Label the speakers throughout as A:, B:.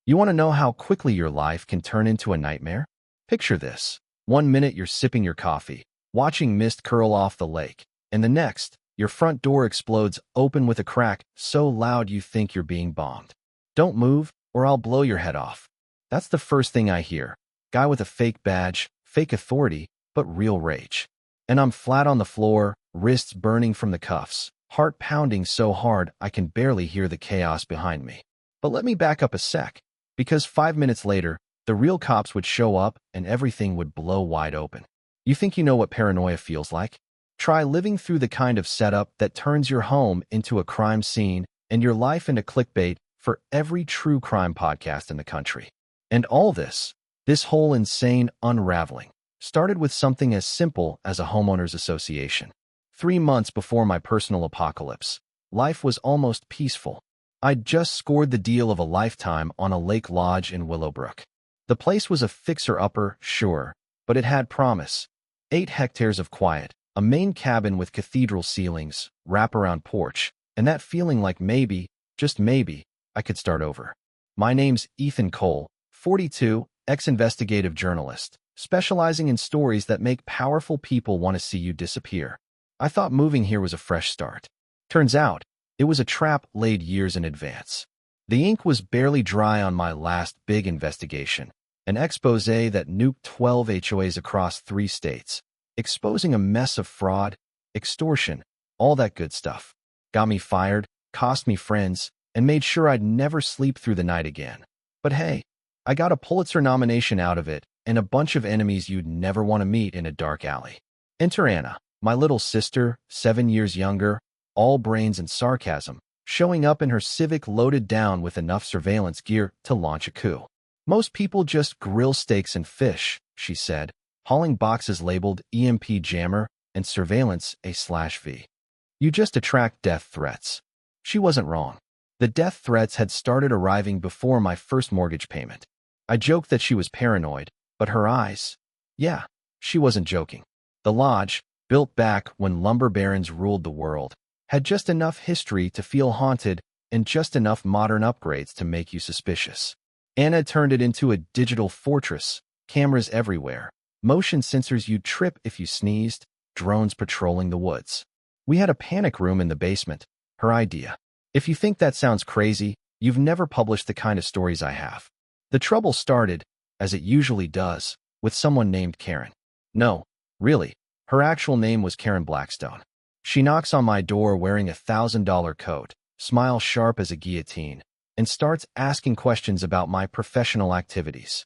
A: You want to know how quickly your life can turn into a nightmare? Picture this. One minute you're sipping your coffee, watching mist curl off the lake, and the next, your front door explodes open with a crack so loud you think you're being bombed. Don't move, or I'll blow your head off. That's the first thing I hear. Guy with a fake badge, fake authority, but real rage. And I'm flat on the floor, wrists burning from the cuffs, heart pounding so hard I can barely hear the chaos behind me. But let me back up a sec, because 5 minutes later, the real cops would show up and everything would blow wide open. You think you know what paranoia feels like? Try living through the kind of setup that turns your home into a crime scene and your life into clickbait for every true crime podcast in the country. And all this whole insane unraveling, started with something as simple as a homeowners association. 3 months before my personal apocalypse, life was almost peaceful. I'd just scored the deal of a lifetime on a lake lodge in Willowbrook. The place was a fixer-upper, sure, but it had promise. 8 hectares of quiet, a main cabin with cathedral ceilings, wraparound porch, and that feeling like maybe, just maybe, I could start over. My name's Ethan Cole, 42, ex-investigative journalist, specializing in stories that make powerful people want to see you disappear. I thought moving here was a fresh start. Turns out, it was a trap laid years in advance. The ink was barely dry on my last big investigation, an expose that nuked 12 HOAs across 3 states, exposing a mess of fraud, extortion, all that good stuff. Got me fired, cost me friends, and made sure I'd never sleep through the night again. But hey, I got a Pulitzer nomination out of it and a bunch of enemies you'd never want to meet in a dark alley. Enter Anna, my little sister, 7 years younger, all brains and sarcasm, showing up in her Civic loaded down with enough surveillance gear to launch a coup. Most people just grill steaks and fish, she said, hauling boxes labeled EMP jammer and surveillance A/V. You just attract death threats. She wasn't wrong. The death threats had started arriving before my first mortgage payment. I joked that she was paranoid, but her eyes, yeah, she wasn't joking. The lodge, built back when lumber barons ruled the world, had just enough history to feel haunted and just enough modern upgrades to make you suspicious. Anna turned it into a digital fortress, cameras everywhere, motion sensors you'd trip if you sneezed, drones patrolling the woods. We had a panic room in the basement, her idea. If you think that sounds crazy, you've never published the kind of stories I have. The trouble started, as it usually does, with someone named Karen. No, really, her actual name was Karen Blackstone. She knocks on my door wearing a $1,000 coat, smile sharp as a guillotine, and starts asking questions about my professional activities.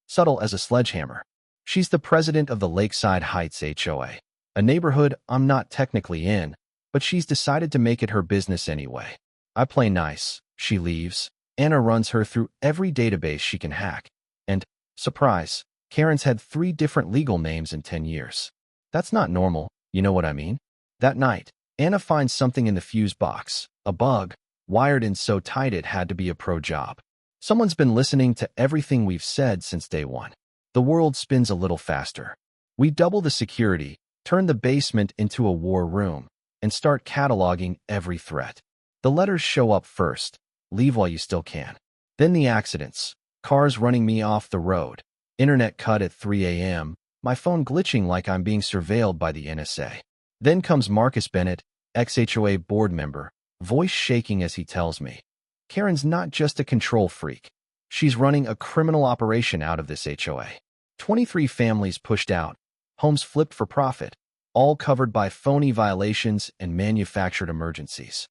A: Subtle as a sledgehammer. She's the president of the Lakeside Heights HOA, a neighborhood I'm not technically in, but she's decided to make it her business anyway. I play nice, she leaves. Anna runs her through every database she can hack. And, surprise, Karen's had 3 different legal names in 10 years. That's not normal, you know what I mean? That night, Anna finds something in the fuse box, a bug, wired in so tight it had to be a pro job. Someone's been listening to everything we've said since day one. The world spins a little faster. We double the security, turn the basement into a war room, and start cataloging every threat. The letters show up first. Leave while you still can. Then the accidents. Cars running me off the road. Internet cut at 3 a.m. My phone glitching like I'm being surveilled by the NSA. Then comes Marcus Bennett, ex-HOA board member, voice shaking as he tells me. Karen's not just a control freak. She's running a criminal operation out of this HOA. 23 families pushed out. Homes flipped for profit. All covered by phony violations and manufactured emergencies.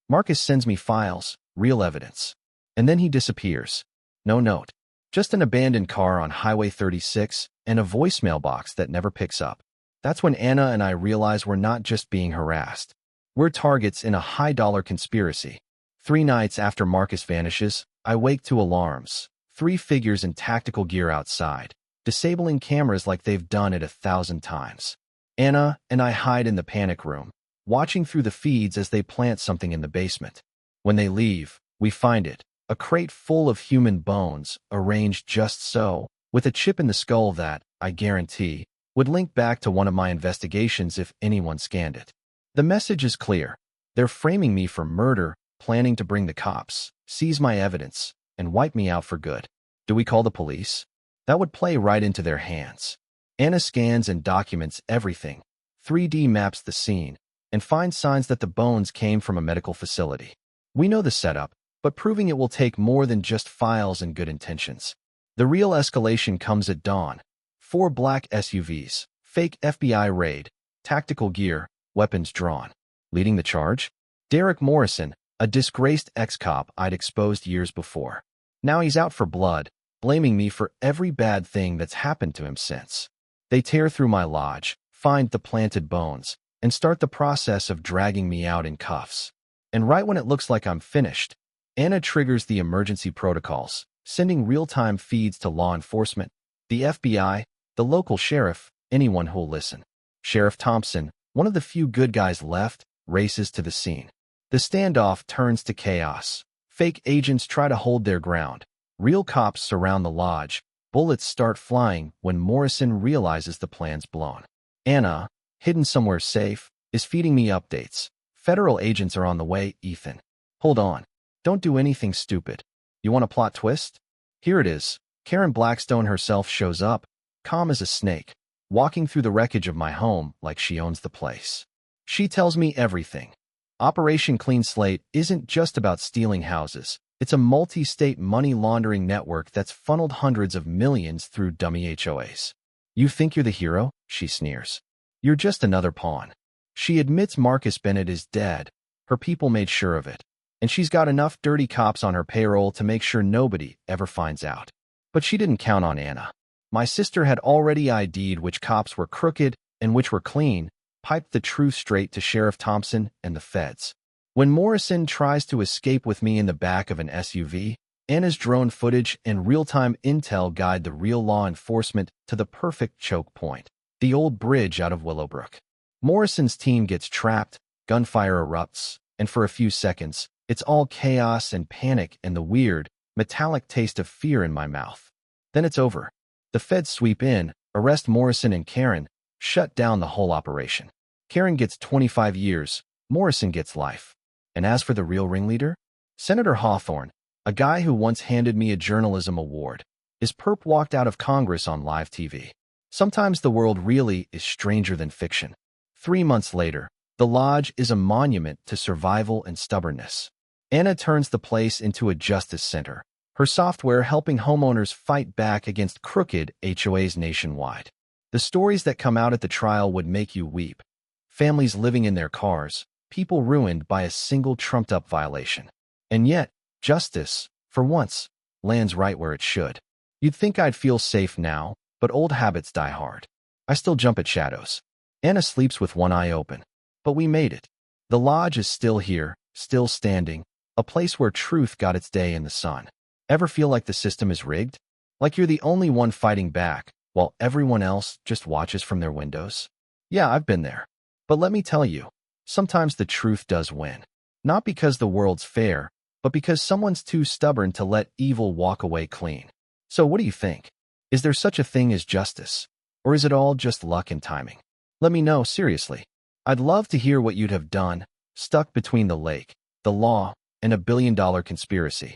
A: Marcus sends me files, real evidence. And then he disappears. No note. Just an abandoned car on Highway 36 and a voicemail box that never picks up. That's when Anna and I realize we're not just being harassed. We're targets in a high-dollar conspiracy. 3 nights after Marcus vanishes, I wake to alarms. 3 figures in tactical gear outside, disabling cameras like they've done it 1,000 times. Anna and I hide in the panic room, watching through the feeds as they plant something in the basement. When they leave, we find it, a crate full of human bones, arranged just so, with a chip in the skull that, I guarantee, would link back to one of my investigations if anyone scanned it. The message is clear. They're framing me for murder, planning to bring the cops, seize my evidence, and wipe me out for good. Do we call the police? That would play right into their hands. Anna scans and documents everything, 3D maps the scene, and finds signs that the bones came from a medical facility. We know the setup, but proving it will take more than just files and good intentions. The real escalation comes at dawn. 4 black SUVs, fake FBI raid, tactical gear, weapons drawn. Leading the charge? Derek Morrison, a disgraced ex-cop I'd exposed years before. Now he's out for blood, blaming me for every bad thing that's happened to him since. They tear through my lodge, find the planted bones, and start the process of dragging me out in cuffs. And right when it looks like I'm finished, Anna triggers the emergency protocols, sending real-time feeds to law enforcement, the FBI, the local sheriff, anyone who'll listen. Sheriff Thompson, one of the few good guys left, races to the scene. The standoff turns to chaos. Fake agents try to hold their ground. Real cops surround the lodge. Bullets start flying when Morrison realizes the plan's blown. Anna, hidden somewhere safe, is feeding me updates. Federal agents are on the way, Ethan. Hold on. Don't do anything stupid. You want a plot twist? Here it is. Karen Blackstone herself shows up, calm as a snake, walking through the wreckage of my home like she owns the place. She tells me everything. Operation Clean Slate isn't just about stealing houses. It's a multi-state money laundering network that's funneled hundreds of millions through dummy HOAs. You think you're the hero? She sneers. You're just another pawn. She admits Marcus Bennett is dead. Her people made sure of it. And she's got enough dirty cops on her payroll to make sure nobody ever finds out. But she didn't count on Anna. My sister had already ID'd which cops were crooked and which were clean, piped the truth straight to Sheriff Thompson and the feds. When Morrison tries to escape with me in the back of an SUV, Anna's drone footage and real-time intel guide the real law enforcement to the perfect choke point, the old bridge out of Willowbrook. Morrison's team gets trapped, gunfire erupts, and for a few seconds, it's all chaos and panic and the weird, metallic taste of fear in my mouth. Then it's over. The feds sweep in, arrest Morrison and Karen, shut down the whole operation. Karen gets 25 years, Morrison gets life. And as for the real ringleader? Senator Hawthorne, a guy who once handed me a journalism award. His perp walked out of Congress on live TV. Sometimes the world really is stranger than fiction. 3 months later, the lodge is a monument to survival and stubbornness. Anna turns the place into a justice center, her software helping homeowners fight back against crooked HOAs nationwide. The stories that come out at the trial would make you weep. Families living in their cars, people ruined by a single trumped-up violation. And yet, justice, for once, lands right where it should. You'd think I'd feel safe now, but old habits die hard. I still jump at shadows. Anna sleeps with one eye open. But we made it. The lodge is still here, still standing, a place where truth got its day in the sun. Ever feel like the system is rigged? Like you're the only one fighting back, while everyone else just watches from their windows? Yeah, I've been there. But let me tell you, sometimes the truth does win. Not because the world's fair, but because someone's too stubborn to let evil walk away clean. So what do you think? Is there such a thing as justice? Or is it all just luck and timing? Let me know, seriously. I'd love to hear what you'd have done, stuck between the lake, the law, and $1 billion conspiracy.